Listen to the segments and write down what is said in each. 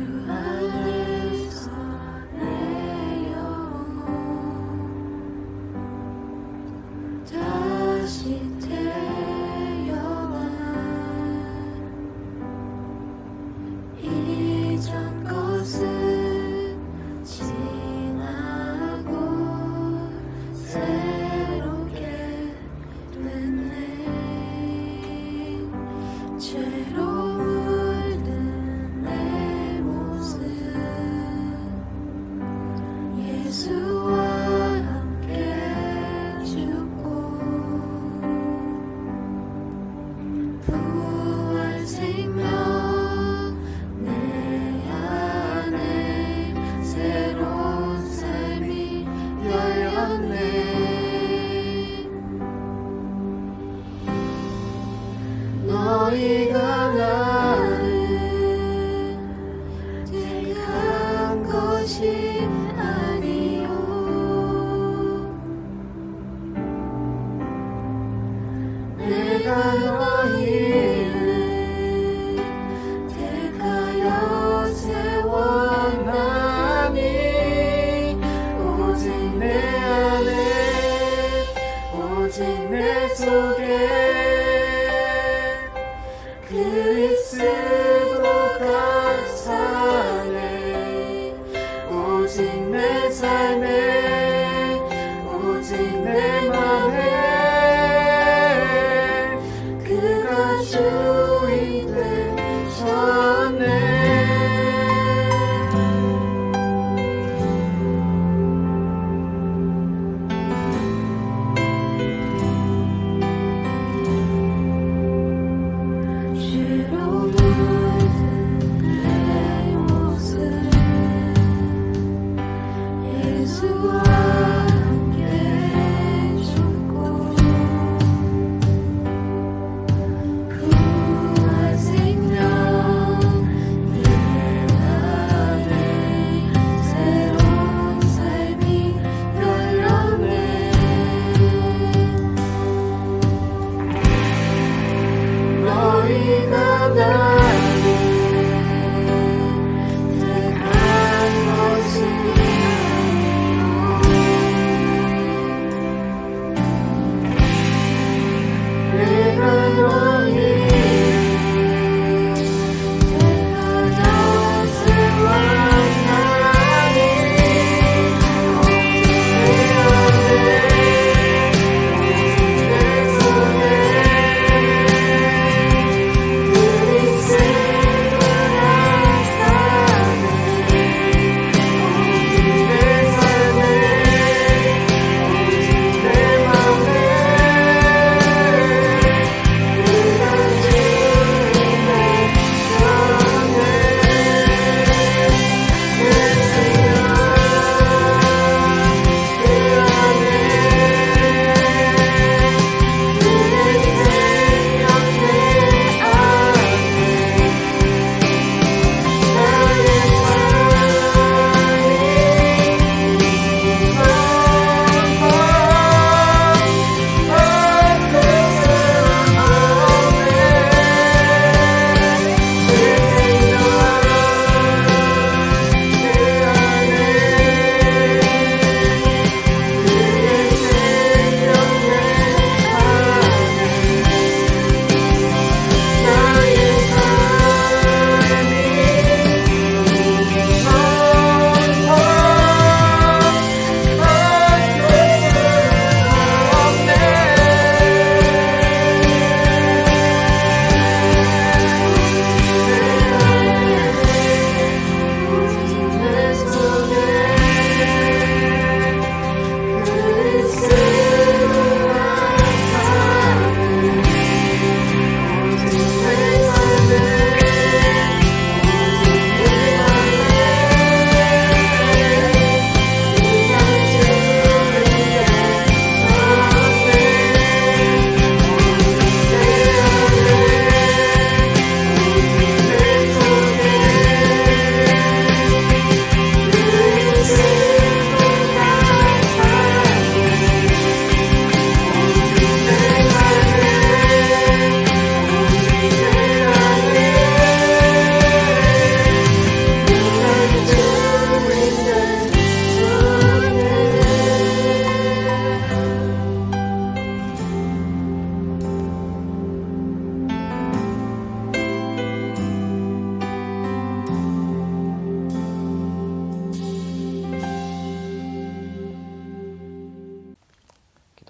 안에서 내 영혼 다시 태어나 이전 것은 지나고 새롭게 됐네. 죄로 물든 내 모습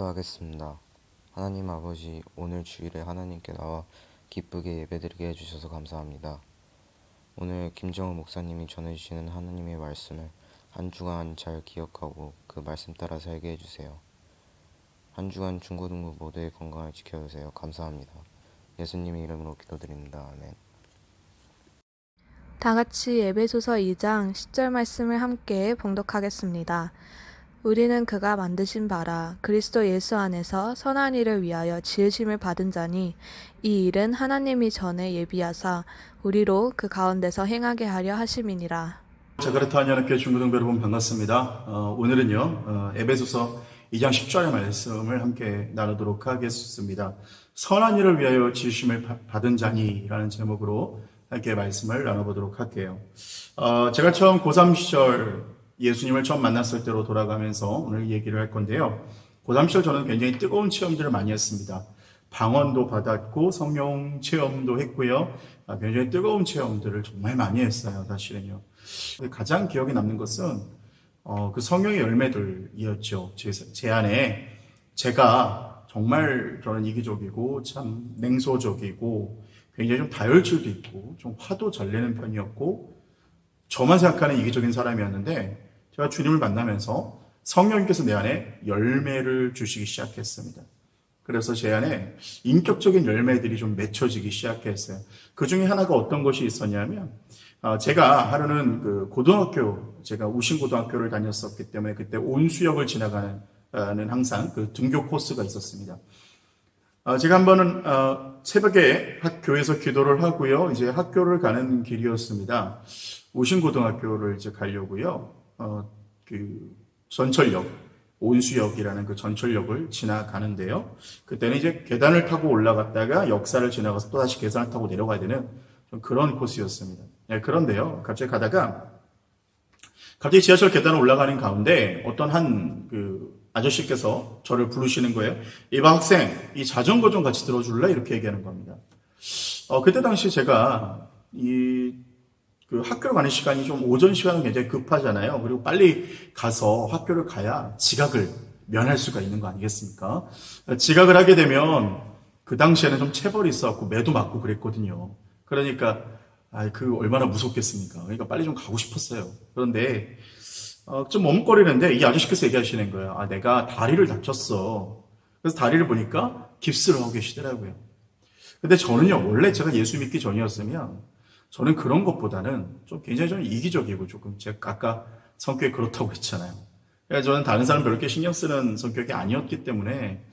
기도하겠습니다. 하나님 아버지, 오늘 주일에 하나님께 나와 기쁘게 예배드리게 해주셔서 감사합니다. 오늘 김정우 목사님이 전해주시는 하나님의 말씀을 한 주간 잘 기억하고 그 말씀 따라 살게 해주세요. 한 주간 중고등부 모두의 건강을 지켜주세요. 감사합니다. 예수님의 이름으로 기도드립니다. 아멘. 다 같이 에베소서 2장 10절 말씀을 함께 봉독하겠습니다. 우리는 그가 만드신 바라 그리스도 예수 안에서 선한 일을 위하여 지으심을 받은 자니 이 일은 하나님이 전에 예비하사 우리로 그 가운데서 행하게 하려 하심이니라. 자카르타 한연합교회 중고등부 여러분 반갑습니다. 오늘은요 에베소서 2장 10절의 말씀을 함께 나누도록 하겠습니다. 선한 일을 위하여 지으심을 받은 자니라는 제목으로 함께 말씀을 나눠보도록 할게요. 제가 처음 고3 시절 예수님을 처음 만났을 때로 돌아가면서 오늘 얘기를 할 건데요. 고3 시절 저는 굉장히 뜨거운 체험들을 많이 했습니다. 방언도 받았고 성령 체험도 했고요. 굉장히 뜨거운 체험들을 정말 많이 했어요. 사실은요. 가장 기억에 남는 것은 그 성령의 열매들이었죠. 제 안에 제가 정말 저는 이기적이고 참 냉소적이고 굉장히 좀 다혈질도 있고 좀 화도 잘 내는 편이었고 저만 생각하는 이기적인 사람이었는데 제가 주님을 만나면서 성령님께서 내 안에 열매를 주시기 시작했습니다. 그래서 제 안에 인격적인 열매들이 좀 맺혀지기 시작했어요. 그 중에 하나가 어떤 것이 있었냐면 제가 하루는 제가 우신고등학교를 다녔었기 때문에 그때 온수역을 지나가는 항상 그 등교 코스가 있었습니다. 제가 한 번은 새벽에 교회에서 기도를 하고요. 이제 학교를 가는 길이었습니다. 우신고등학교를 이제 가려고요. 전철역, 온수역이라는 그 전철역을 지나가는데요. 그때는 이제 계단을 타고 올라갔다가 역사를 지나가서 또 다시 계단을 타고 내려가야 되는 좀 그런 코스였습니다. 그런데요, 갑자기 가다가 갑자기 지하철 계단을 올라가는 가운데 어떤 한 아저씨께서 저를 부르시는 거예요. 이봐 학생, 이 자전거 좀 같이 들어줄래? 이렇게 얘기하는 겁니다. 그때 당시 제가 학교를 가는 시간이 좀 오전 시간은 굉장히 급하잖아요. 그리고 빨리 가서 학교를 가야 지각을 면할 수가 있는 거 아니겠습니까? 지각을 하게 되면 그 당시에는 좀 체벌이 있어갖고 매도 맞고 그랬거든요. 그러니까 얼마나 무섭겠습니까? 그러니까 빨리 좀 가고 싶었어요. 그런데 좀 머뭇거리는데 이 아저씨께서 얘기하시는 거예요. 내가 다리를 다쳤어. 그래서 다리를 보니까 깁스를 하고 계시더라고요. 근데 저는요, 원래 제가 예수 믿기 전이었으면 저는 그런 것보다는 좀 굉장히 좀 이기적이고 조금 제가 아까 성격이 그렇다고 했잖아요. 그래서 저는 다른 사람 별로 신경 쓰는 성격이 아니었기 때문에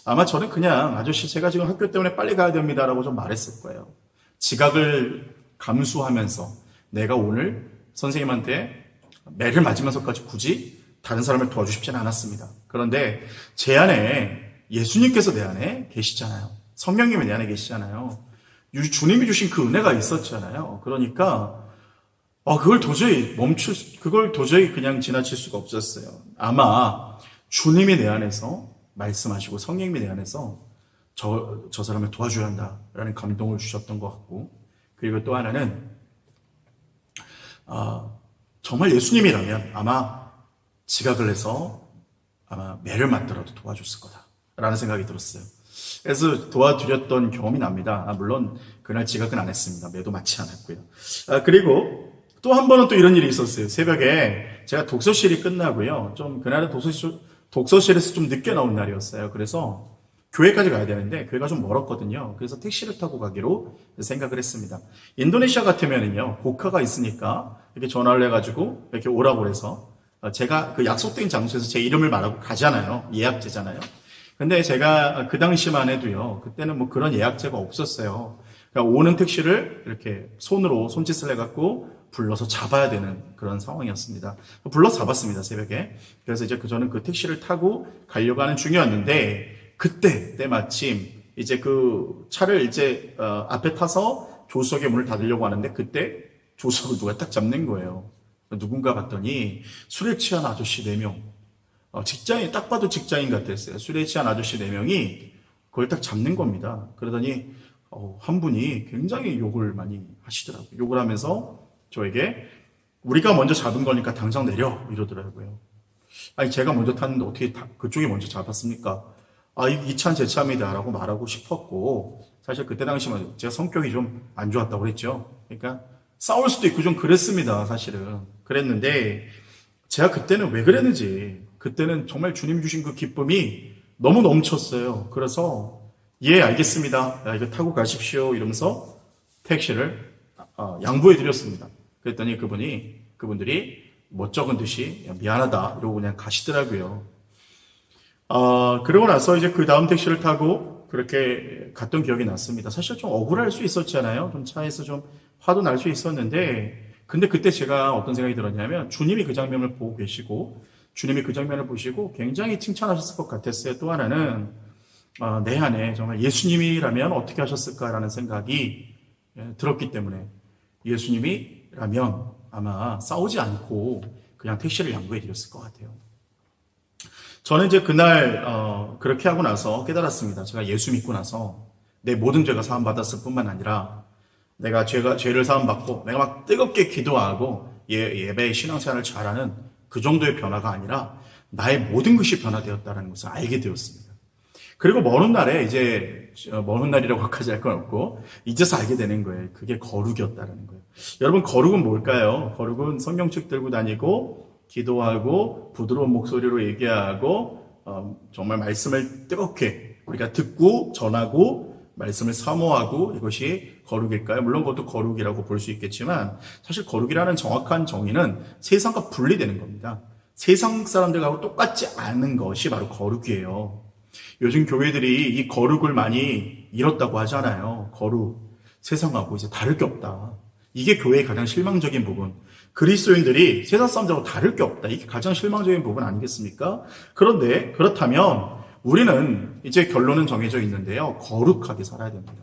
아마 저는 그냥 아저씨 제가 지금 학교 때문에 빨리 가야 됩니다라고 좀 말했을 거예요. 지각을 감수하면서 내가 오늘 선생님한테 매를 맞으면서까지 굳이 다른 사람을 도와주십지는 않았습니다. 그런데 제 안에 예수님께서 내 안에 계시잖아요. 성령님이 내 안에 계시잖아요. 주님이 주신 그 은혜가 있었잖아요. 그러니까 그걸 도저히 그냥 지나칠 수가 없었어요. 아마 주님이 내 안에서 말씀하시고 성령님이 내 안에서 저 사람을 도와줘야 한다라는 감동을 주셨던 것 같고, 그리고 또 하나는 정말 예수님이라면 아마 지각을 해서 아마 매를 맞더라도 도와줬을 거다라는 생각이 들었어요. 그래서 도와드렸던 경험이 납니다. 물론 그날 지각은 안 했습니다. 매도 맞지 않았고요. 그리고 또 한 번은 또 이런 일이 있었어요. 새벽에 제가 독서실이 끝나고요. 좀 그날은 독서실에서 좀 늦게 나온 날이었어요. 그래서 교회까지 가야 되는데 교회가 좀 멀었거든요. 그래서 택시를 타고 가기로 생각을 했습니다. 인도네시아 같으면은요, 고카가 있으니까 이렇게 전화를 해가지고 이렇게 오라고 그래서 제가 그 약속된 장소에서 제 이름을 말하고 가잖아요. 예약제잖아요. 근데 제가 그 당시만 해도요, 그때는 뭐 그런 예약제가 없었어요. 그러니까 오는 택시를 이렇게 손짓을 해갖고 불러서 잡아야 되는 그런 상황이었습니다. 불러서 잡았습니다, 새벽에. 그래서 이제 저는 그 택시를 타고 가려고 하는 중이었는데, 그때 때마침 이제 그 차를 이제 앞에 타서 조수석의 문을 닫으려고 하는데, 그때 조수석을 누가 딱 잡는 거예요. 누군가 봤더니 술에 취한 아저씨 4명, 딱 봐도 직장인 같았어요. 술에 취한 아저씨 4명이 그걸 딱 잡는 겁니다. 그러더니 한 분이 굉장히 욕을 많이 하시더라고요. 욕을 하면서 저에게 우리가 먼저 잡은 거니까 당장 내려 이러더라고요. 아니 제가 먼저 탔는데 어떻게 그쪽이 먼저 잡았습니까? 이 참 제 참이다라고 말하고 싶었고, 사실 그때 당시만 제가 성격이 좀 안 좋았다고 그랬죠. 그러니까 싸울 수도 있고 좀 그랬습니다. 사실은 그랬는데 제가 그때는 왜 그랬는지, 그때는 정말 주님 주신 그 기쁨이 너무 넘쳤어요. 그래서 예, 알겠습니다. 이거 타고 가십시오 이러면서 택시를 양보해 드렸습니다. 그랬더니 그분들이 멋쩍은 듯이 미안하다 이러고 그냥 가시더라고요. 그러고 나서 이제 그 다음 택시를 타고 그렇게 갔던 기억이 났습니다. 사실 좀 억울할 수 있었잖아요. 좀 차에서 좀 화도 날 수 있었는데, 근데 그때 제가 어떤 생각이 들었냐면, 주님이 그 장면을 보고 계시고, 주님이 그 장면을 보시고 굉장히 칭찬하셨을 것 같았어요. 또 하나는, 내 안에 정말 예수님이라면 어떻게 하셨을까라는 생각이 들었기 때문에, 예수님이라면 아마 싸우지 않고 그냥 택시를 양보해 드렸을 것 같아요. 저는 이제 그날 그렇게 하고 나서 깨달았습니다. 제가 예수 믿고 나서 내 모든 죄가 사함받았을 뿐만 아니라 내가 죄를 사함받고 내가 막 뜨겁게 기도하고 예배 신앙생활을 잘하는 그 정도의 변화가 아니라 나의 모든 것이 변화되었다는 것을 알게 되었습니다. 그리고 먼 훗날에 이제 먼 훗날이라고까지 할 건 없고 이제서 알게 되는 거예요. 그게 거룩이었다는 거예요. 여러분, 거룩은 뭘까요? 거룩은 성경책 들고 다니고 기도하고 부드러운 목소리로 얘기하고 정말 말씀을 뜨겁게 우리가 듣고 전하고 말씀을 사모하고, 이것이 거룩일까요? 물론 그것도 거룩이라고 볼 수 있겠지만 사실 거룩이라는 정확한 정의는 세상과 분리되는 겁니다. 세상 사람들하고 똑같지 않은 것이 바로 거룩이에요. 요즘 교회들이 이 거룩을 많이 잃었다고 하잖아요. 거룩, 세상하고 이제 다를 게 없다. 이게 교회의 가장 실망적인 부분. 그리스도인들이 세상 사람들하고 다를 게 없다. 이게 가장 실망적인 부분 아니겠습니까? 그런데 그렇다면 우리는 이제 결론은 정해져 있는데요. 거룩하게 살아야 됩니다.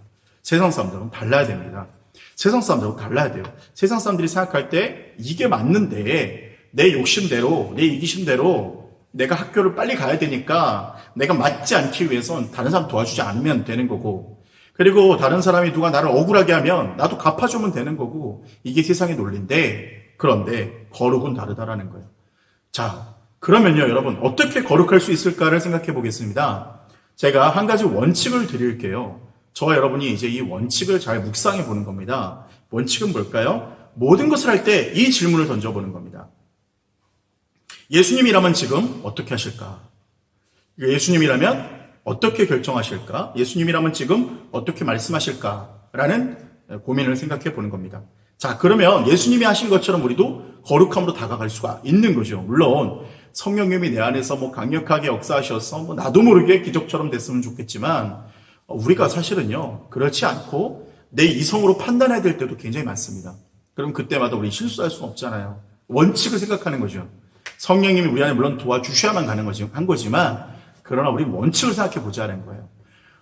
세상 사람들은 달라야 됩니다. 세상 사람들하고 달라야 돼요. 세상 사람들이 생각할 때 이게 맞는데 내 욕심대로, 내 이기심대로 내가 학교를 빨리 가야 되니까 내가 맞지 않기 위해선 다른 사람 도와주지 않으면 되는 거고, 그리고 다른 사람이 누가 나를 억울하게 하면 나도 갚아주면 되는 거고, 이게 세상의 논리인데, 그런데 거룩은 다르다라는 거예요. 자, 그러면요, 여러분, 어떻게 거룩할 수 있을까를 생각해 보겠습니다. 제가 한 가지 원칙을 드릴게요. 저와 여러분이 이제 이 원칙을 잘 묵상해 보는 겁니다. 원칙은 뭘까요? 모든 것을 할 때 이 질문을 던져보는 겁니다. 예수님이라면 지금 어떻게 하실까? 예수님이라면 어떻게 결정하실까? 예수님이라면 지금 어떻게 말씀하실까? 라는 고민을 생각해 보는 겁니다. 자, 그러면 예수님이 하신 것처럼 우리도 거룩함으로 다가갈 수가 있는 거죠. 물론 성령님이 내 안에서 강력하게 역사하셔서 나도 모르게 기적처럼 됐으면 좋겠지만, 우리가 사실은요, 그렇지 않고 내 이성으로 판단해야 될 때도 굉장히 많습니다. 그럼 그때마다 우리 실수할 수는 없잖아요. 원칙을 생각하는 거죠. 성령님이 우리 안에 물론 도와주셔야만 한 거지만, 그러나 우리 원칙을 생각해 보자는 거예요.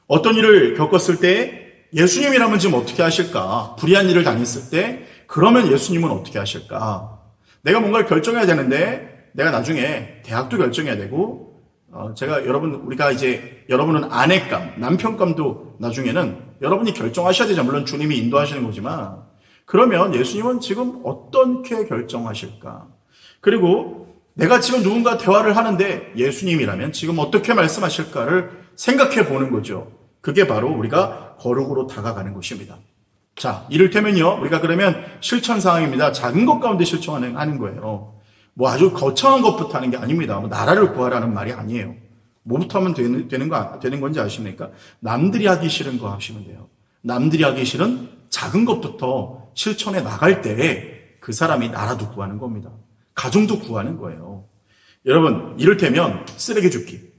어떤 일을 겪었을 때 예수님이라면 지금 어떻게 하실까? 불의한 일을 당했을 때 그러면 예수님은 어떻게 하실까? 내가 뭔가를 결정해야 되는데 내가 나중에 대학도 결정해야 되고, 우리가 이제 여러분은 아내감, 남편감도 나중에는 여러분이 결정하셔야 되죠. 물론 주님이 인도하시는 거지만, 그러면 예수님은 지금 어떻게 결정하실까? 그리고 내가 지금 누군가 대화를 하는데 예수님이라면 지금 어떻게 말씀하실까를 생각해 보는 거죠. 그게 바로 우리가 거룩으로 다가가는 것입니다. 자, 이를테면요, 우리가 그러면 실천 사항입니다. 작은 것 가운데 실천하는 거예요. 아주 거창한 것부터 하는 게 아닙니다. 나라를 구하라는 말이 아니에요. 뭐부터 하면 되는 건지 아십니까? 남들이 하기 싫은 거 하시면 돼요. 남들이 하기 싫은 작은 것부터 실천해 나갈 때 그 사람이 나라도 구하는 겁니다. 가정도 구하는 거예요. 여러분, 이를테면 쓰레기 줍기.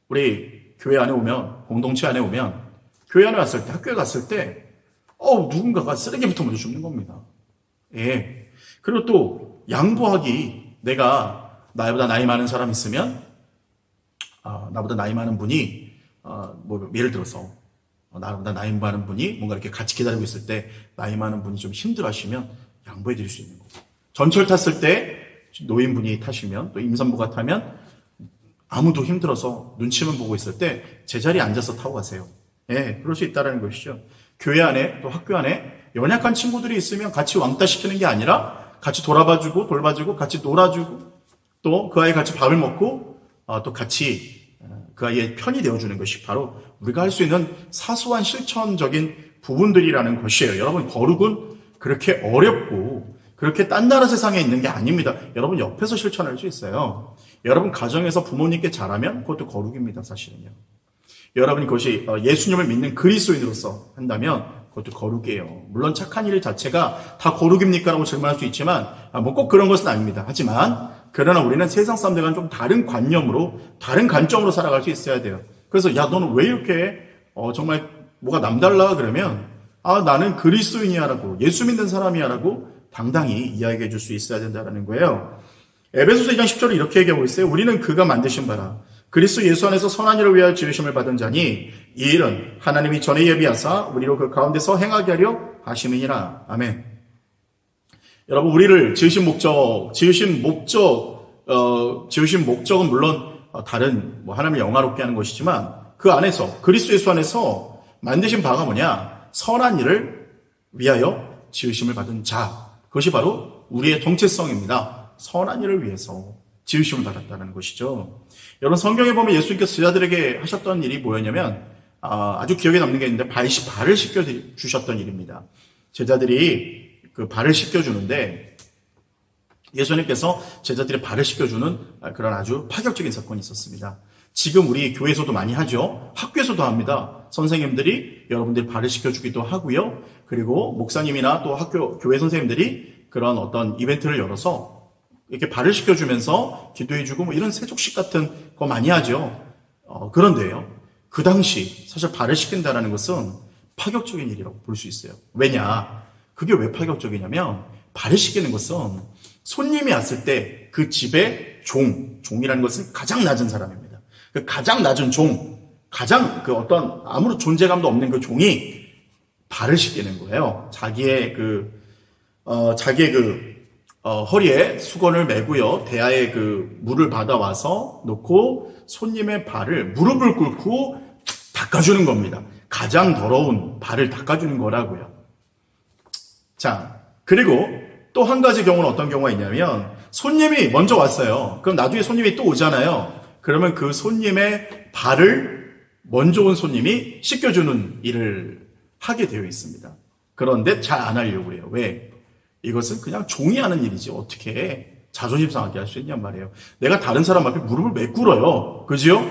우리 교회 안에 오면, 공동체 안에 오면, 교회 안에 왔을 때, 학교에 갔을 때 누군가가 쓰레기부터 먼저 줍는 겁니다. 예. 그리고 또 양보하기. 내가 나보다 나이 많은 사람 있으면 나보다 나이 많은 분이 예를 들어서 나보다 나이 많은 분이 뭔가 이렇게 같이 기다리고 있을 때 나이 많은 분이 좀 힘들어하시면 양보해 드릴 수 있는 거고, 전철 탔을 때 노인분이 타시면, 또 임산부가 타면 아무도 힘들어서 눈치만 보고 있을 때 제자리에 앉아서 타고 가세요. 예, 그럴 수 있다는 것이죠. 교회 안에 또 학교 안에 연약한 친구들이 있으면 같이 왕따시키는 게 아니라 같이 돌봐주고 같이 놀아주고 또 그 아이 같이 밥을 먹고 또 같이 그 아이의 편이 되어주는 것이 바로 우리가 할 수 있는 사소한 실천적인 부분들이라는 것이에요. 여러분, 거룩은 그렇게 어렵고 그렇게 딴 나라 세상에 있는 게 아닙니다. 여러분 옆에서 실천할 수 있어요. 여러분 가정에서 부모님께 잘하면 그것도 거룩입니다. 사실은요. 여러분이 그것이 예수님을 믿는 그리스도인으로서 한다면 그것도 거룩이에요. 물론 착한 일 자체가 다 거룩입니까? 라고 질문할 수 있지만 뭐 꼭 그런 것은 아닙니다. 하지만 그러나 우리는 세상 사람들과는 좀 다른 관념으로 다른 관점으로 살아갈 수 있어야 돼요. 그래서 야 너는 왜 이렇게 정말 뭐가 남달라 그러면 나는 그리스도인이야 라고 예수 믿는 사람이야 라고 당당히 이야기해 줄 수 있어야 된다는 거예요. 에베소서 2장 10절에 이렇게 얘기하고 있어요. 우리는 그가 만드신 바라 그리스도 예수 안에서 선한 일을 위하여 지으심을 받은 자니 이 일은 하나님이 전에 예비하사 우리로 그 가운데서 행하게 하려 하심이니라. 아멘. 여러분 우리를 지으신 목적은 물론 다른 하나님을 영화롭게 하는 것이지만 그 안에서 그리스도 예수 안에서 만드신 바가 뭐냐? 선한 일을 위하여 지으심을 받은 자. 그것이 바로 우리의 정체성입니다. 선한 일을 위해서 지으심을 받았다는 것이죠. 여러분 성경에 보면 예수님께서 제자들에게 하셨던 일이 뭐였냐면 아주 기억에 남는 게 있는데 발을 씻겨주셨던 일입니다. 제자들이 그 발을 씻겨주는데 예수님께서 제자들의 발을 씻겨주는 그런 아주 파격적인 사건이 있었습니다. 지금 우리 교회에서도 많이 하죠. 학교에서도 합니다. 선생님들이 여러분들 발을 씻겨주기도 하고요. 그리고 목사님이나 또 교회 선생님들이 그런 어떤 이벤트를 열어서 이렇게 발을 씻겨주면서 기도해주고 이런 세족식 같은 거 많이 하죠. 그런데요. 그 당시 사실 발을 씻긴다는 것은 파격적인 일이라고 볼 수 있어요. 왜냐? 그게 왜 파격적이냐면 발을 씻기는 것은 손님이 왔을 때 그 집의 종이라는 것은 가장 낮은 사람입니다. 그 가장 낮은 가장 그 어떤 아무런 존재감도 없는 그 종이 발을 씻기는 거예요. 자기의 허리에 수건을 메고요. 대야에 그 물을 받아와서 놓고 손님의 무릎을 꿇고 닦아주는 겁니다. 가장 더러운 발을 닦아주는 거라고요. 자, 그리고 또 한 가지 경우는 어떤 경우가 있냐면 손님이 먼저 왔어요. 그럼 나중에 손님이 또 오잖아요. 그러면 그 손님의 발을 먼저 온 손님이 씻겨주는 일을 하게 되어 있습니다. 그런데 잘 안 하려고 해요. 왜? 이것은 그냥 종이 하는 일이지 어떻게 자존심 상하게 할 수 있냔 말이에요. 내가 다른 사람 앞에 무릎을 왜 꿇어요? 그지요?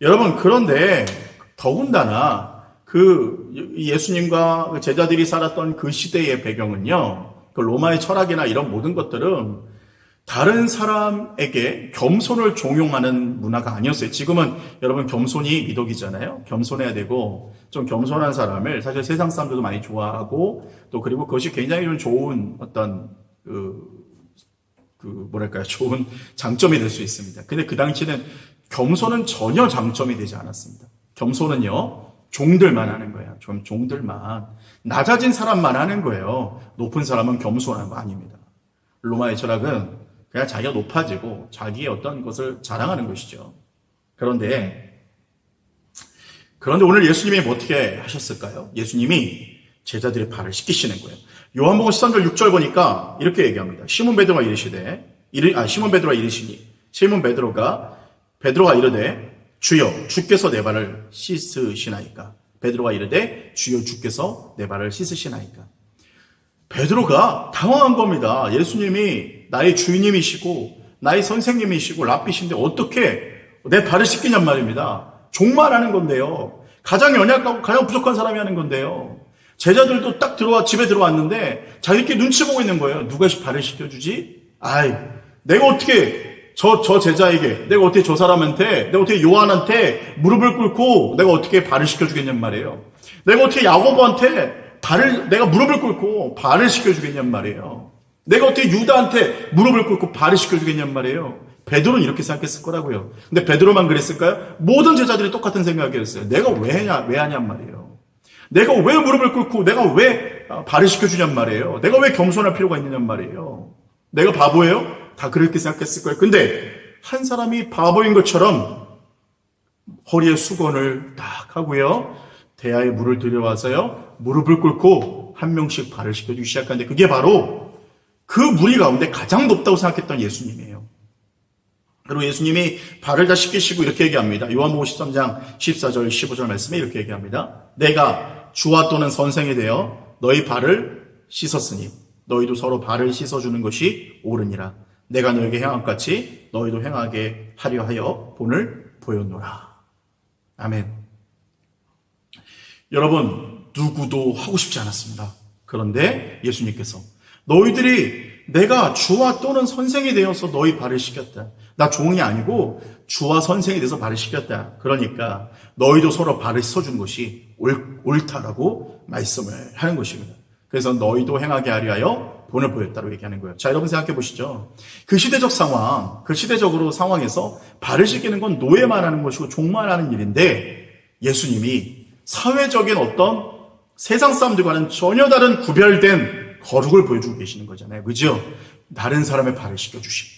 여러분 그런데 더군다나 그 예수님과 제자들이 살았던 그 시대의 배경은요. 그 로마의 철학이나 이런 모든 것들은 다른 사람에게 겸손을 종용하는 문화가 아니었어요. 지금은 여러분 겸손이 미덕이잖아요. 겸손해야 되고 좀 겸손한 사람을 사실 세상 사람들도 많이 좋아하고 또 그리고 그것이 굉장히 좀 좋은 어떤 좋은 장점이 될 수 있습니다. 근데 그 당시는 겸손은 전혀 장점이 되지 않았습니다. 겸손은요. 종들만 하는 거예요. 좀 종들만. 낮아진 사람만 하는 거예요. 높은 사람은 겸손한 거 아닙니다. 로마의 철학은 그냥 자기가 높아지고 자기의 어떤 것을 자랑하는 것이죠. 그런데 오늘 예수님이 어떻게 하셨을까요? 예수님이 제자들의 발을 씻기시는 거예요. 요한복음 13절 6절 보니까 이렇게 얘기합니다. 시몬 베드로가 이르되 주여 주께서 내 발을 씻으시나이까. 베드로가 이르되 주여 주께서 내 발을 씻으시나이까. 베드로가 당황한 겁니다. 예수님이 나의 주님이시고 나의 선생님이시고 랍비신데 어떻게 내 발을 씻기냔 말입니다. 종만 하는 건데요. 가장 연약하고 가장 부족한 사람이 하는 건데요. 제자들도 딱 집에 들어왔는데 자기들끼리 눈치 보고 있는 거예요. 누가 발을 씻겨주지? 내가 어떻게 저 제자에게, 내가 어떻게 저 사람한테, 내가 어떻게 요한한테 무릎을 꿇고 내가 어떻게 발을 씻겨주겠냔 말이에요. 내가 어떻게 야고보한테 내가 무릎을 꿇고 발을 씻겨주겠냔 말이에요. 내가 어떻게 유다한테 무릎을 꿇고 발을 씻겨주겠냔 말이에요. 베드로는 이렇게 생각했을 거라고요. 근데 베드로만 그랬을까요? 모든 제자들이 똑같은 생각이었어요. 내가 왜 하냔 말이에요. 내가 왜 무릎을 꿇고 내가 왜 발을 씻겨주냔 말이에요. 내가 왜 겸손할 필요가 있느냔 말이에요. 내가 바보예요? 다 그렇게 생각했을 거예요. 근데 한 사람이 바보인 것처럼 허리에 수건을 딱 하고요. 대야에 물을 들여와서요. 무릎을 꿇고 한 명씩 발을 씻겨주기 시작하는데 그게 바로 그 무리 가운데 가장 높다고 생각했던 예수님이에요. 그리고 예수님이 발을 다 씻기시고 이렇게 얘기합니다. 요한복음 13장 14절 15절 말씀에 이렇게 얘기합니다. 내가 주와 또는 선생이 되어 너희 발을 씻었으니 너희도 서로 발을 씻어주는 것이 옳으니라. 내가 너에게 행한 것 같이 너희도 행하게 하려 하여 본을 보였노라. 아멘. 여러분, 누구도 하고 싶지 않았습니다. 그런데 예수님께서 너희들이 내가 주와 또는 선생이 되어서 너희 발을 씻겼다. 나 종이 아니고 주와 선생이 돼서 발을 씻겼다. 그러니까 너희도 서로 발을 씻어주는 것이 옳다라고 말씀을 하는 것입니다. 그래서 너희도 행하게 하려 하여 본을 보였다고 얘기하는 거예요. 자, 여러분 생각해 보시죠. 그 시대적 상황, 그 시대적으로 상황에서 발을 씻기는 건 노예만 하는 것이고 종만 하는 일인데 예수님이 사회적인 어떤 세상 사람들과는 전혀 다른 구별된 거룩을 보여주고 계시는 거잖아요. 그죠? 다른 사람의 발을 씻겨주심.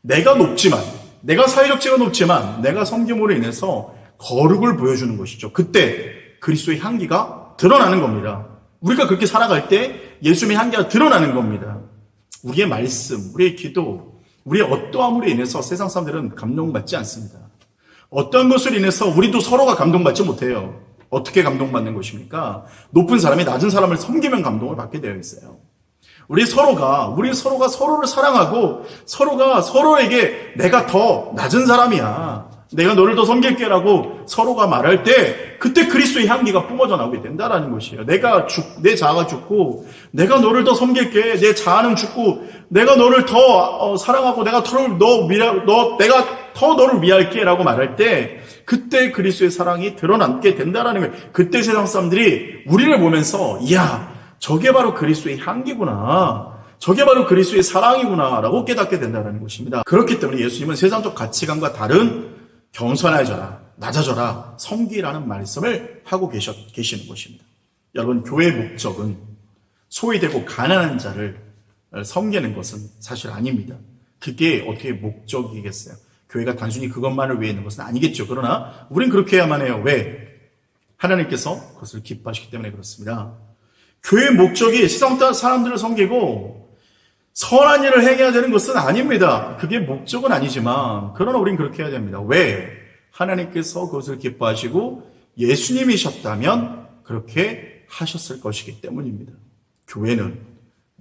내가 높지만, 내가 사회적 지위가 높지만, 내가 섬김으로 인해서 거룩을 보여주는 것이죠. 그때 그리스도의 향기가 드러나는 겁니다. 우리가 그렇게 살아갈 때 예수님의 향기가 드러나는 겁니다. 우리의 말씀, 우리의 기도, 우리의 어떠함으로 인해서 세상 사람들은 감동받지 않습니다. 어떤 것을 인해서 우리도 서로가 감동받지 못해요. 어떻게 감동받는 것입니까? 높은 사람이 낮은 사람을 섬기면 감동을 받게 되어 있어요. 우리 서로가 서로를 사랑하고 서로가 서로에게 내가 더 낮은 사람이야. 내가 너를 더 섬길게 라고 서로가 말할 때 그때 그리스도의 향기가 뿜어져 나오게 된다라는 것이에요. 내 자아가 죽고 내가 너를 더 섬길게. 내 자아는 죽고 내가 너를 더 사랑하고 내가 더 너를 위할게 라고 말할 때 그때 그리스도의 사랑이 드러남게 된다라는 거예요. 그때 세상 사람들이 우리를 보면서 이야, 저게 바로 그리스도의 향기구나. 저게 바로 그리스도의 사랑이구나 라고 깨닫게 된다는 것입니다. 그렇기 때문에 예수님은 세상적 가치관과 다른 겸손해져라, 낮아져라, 섬기라는 말씀을 하고 계시는 것입니다. 여러분, 교회의 목적은 소외되고 가난한 자를 섬기는 것은 사실 아닙니다. 그게 어떻게 목적이겠어요? 교회가 단순히 그것만을 위해 있는 것은 아니겠죠. 그러나 우린 그렇게 해야만 해요. 왜? 하나님께서 그것을 기뻐하시기 때문에 그렇습니다. 교회의 목적이 세상 사람들을 섬기고 선한 일을 행해야 되는 것은 아닙니다. 그게 목적은 아니지만 그러나 우린 그렇게 해야 됩니다. 왜? 하나님께서 그것을 기뻐하시고 예수님이셨다면 그렇게 하셨을 것이기 때문입니다. 교회는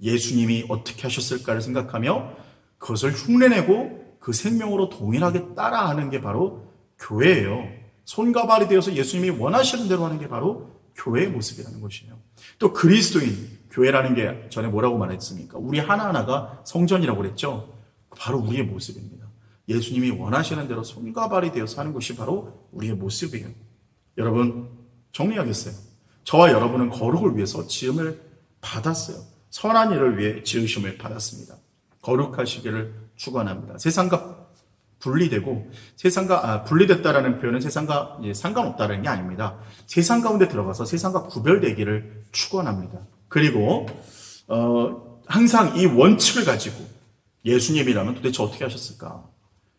예수님이 어떻게 하셨을까를 생각하며 그것을 흉내내고 그 생명으로 동일하게 따라하는 게 바로 교회예요. 손과 발이 되어서 예수님이 원하시는 대로 하는 게 바로 교회의 모습이라는 것이에요. 또 그리스도인, 교회라는 게 전에 뭐라고 말했습니까? 우리 하나하나가 성전이라고 그랬죠? 바로 우리의 모습입니다. 예수님이 원하시는 대로 손과 발이 되어서 하는 것이 바로 우리의 모습이에요. 여러분, 정리하겠어요. 저와 여러분은 거룩을 위해서 지음을 받았어요. 선한 일을 위해 지으심을 받았습니다. 거룩하시기를 축원합니다. 세상과 분리되고 분리됐다라는 표현은 세상과 상관없다라는 게 아닙니다. 세상 가운데 들어가서 세상과 구별되기를 축원합니다. 그리고 항상 이 원칙을 가지고 예수님이라면 도대체 어떻게 하셨을까?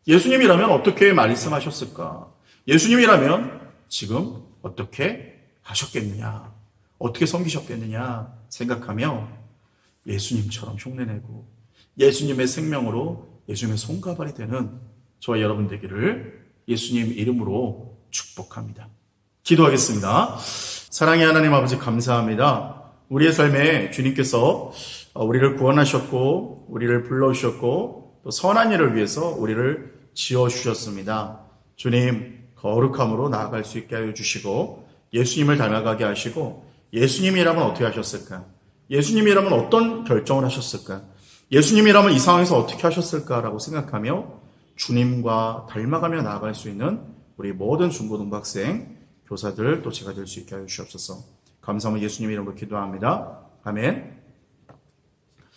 예수님이라면 어떻게 말씀하셨을까? 예수님이라면 지금 어떻게 하셨겠느냐? 어떻게 섬기셨겠느냐? 생각하며 예수님처럼 흉내내고 예수님의 생명으로 예수님의 손과 발이 되는 저와 여러분 되기를 예수님 이름으로 축복합니다. 기도하겠습니다. 사랑의 하나님 아버지 감사합니다. 우리의 삶에 주님께서 우리를 구원하셨고 우리를 불러주셨고 또 선한 일을 위해서 우리를 지어주셨습니다. 주님, 거룩함으로 나아갈 수 있게 하여 주시고 예수님을 닮아가게 하시고 예수님이라면 어떻게 하셨을까? 예수님이라면 어떤 결정을 하셨을까? 예수님이라면 이 상황에서 어떻게 하셨을까라고 생각하며 주님과 닮아가며 나아갈 수 있는 우리 모든 중고등부 학생, 교사들 또 제가 될 수 있게 하여 주시옵소서. 감사하며 예수님 이름으로 기도합니다. 아멘.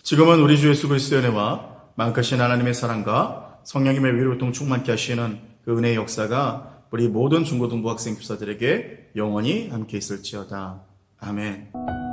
지금은 우리 주 예수 그리스도의 은혜와 만크신 하나님의 사랑과 성령님의 위로통 충만케 하시는 그 은혜의 역사가 우리 모든 중고등부 학생 교사들에게 영원히 함께 있을지어다. 아멘.